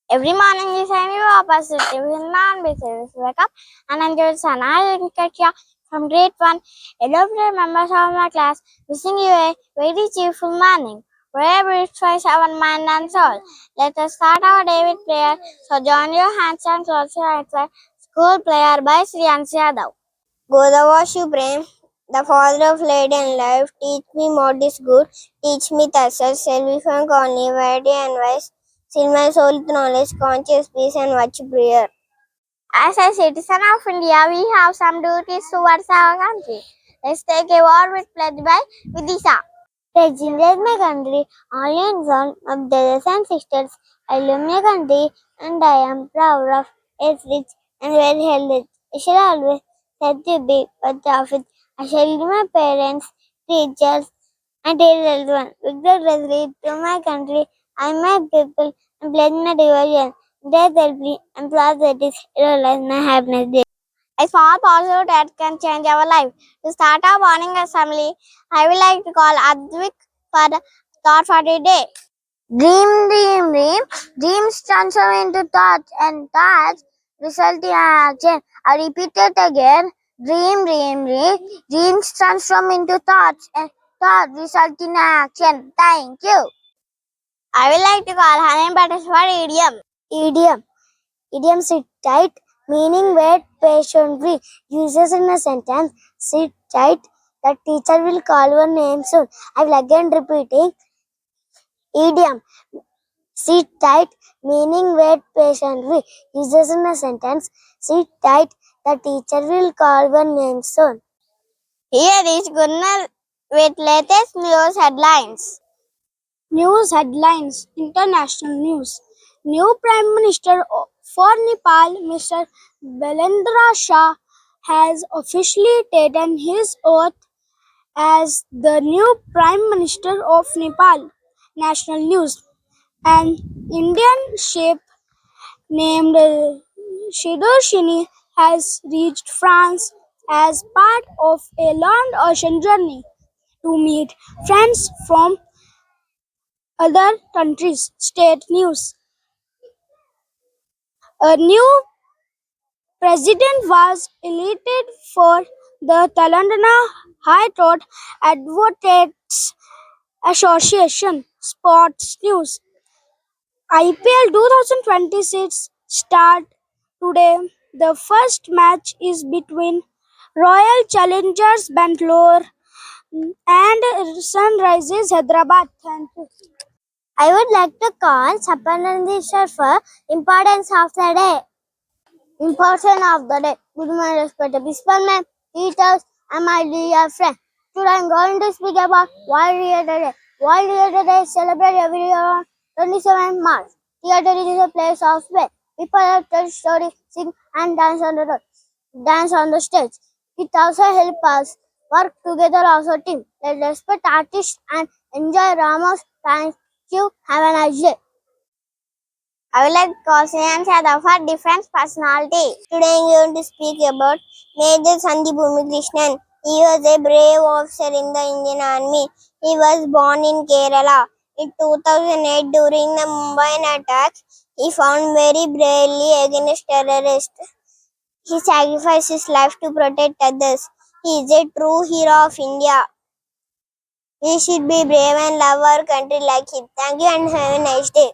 Every morning is a new opportunity. We will not be serious. Wake up and enjoy the sun. I am Katia from grade 1. Elaborate members of my class wishing you a very cheerful morning. Prayer purifies our mind and soul. Let us start our day with prayer. So join your hands and close your eyes. School prayer by Sri Ansi Yadav. Godawa Supreme, the father of light and life, teach me what is good, teach me thirst, self-effort, only variety and wise, seal my soul with knowledge, conscious peace and watch prayer. As a citizen of India, we have some duties towards our country. Let's take a war with pledge by Vidisha. Represent my country, only in front of brothers and sisters. I love my country and I am proud of its rich and well held. I shall always set to be but of it. I shall lead my parents, teachers, and everyone vigorously to my country and my people and pledge my devotion. Death will be and prosperity realize my happiness. A small positive that can change our life. To start our morning assembly, I would like to call Advik for the thought for the day. Dream, dream, dream. Dreams transform into thoughts, and thoughts result in action. I repeat it again. Dream, dream, dream. Dreams transform into thoughts, and thoughts result in action. Thank you. I would like to call Hanan Batters for idiom. Idiom. Idiom sit tight, meaning wait patiently. Uses in a sentence. Sit tight. The teacher will call your name soon. I will again repeating. Idiom. Sit tight, meaning wait patiently. Uses in a sentence. Sit tight. The teacher will call your name soon. Here is Gunnar with latest news headlines. News headlines. International news. New Prime Minister for Nepal, Mr. Belendra Shah, has officially taken his oath as the new Prime Minister of Nepal. National news. An Indian ship named Shidoshini has reached France as part of a long ocean journey to meet friends from other countries. State news. A new president was elected for the Telangana High Court Advocates Association. Sports news. IPL 2026 start today. The first match is between Royal Challengers Bangalore and Sunrisers Hyderabad. Thank you. I would like to call Sapanandishwar for importance of the day. Important of the day. Good morning, respected principal ma'am, teachers, and my dear friend. Today I am going to speak about World Theatre Day. World Theatre Day is celebrated every year on 27th March. Theatre is a place of play. People have tell stories, sing, and dance on the stage. It also helps us work together as a team. Let's respect artists and enjoy Ramos. Thank you. Have a nice day. I would like to call Sri Yadav for defense personality. Today I am going to speak about Major Sandhi Krishnan. He was a brave officer in the Indian Army. He was born in Kerala. In 2008, during the Mumbai attacks, he fought very bravely against terrorists. He sacrificed his life to protect others. He is a true hero of India. We should be brave and love our country like him. Thank you and have a nice day.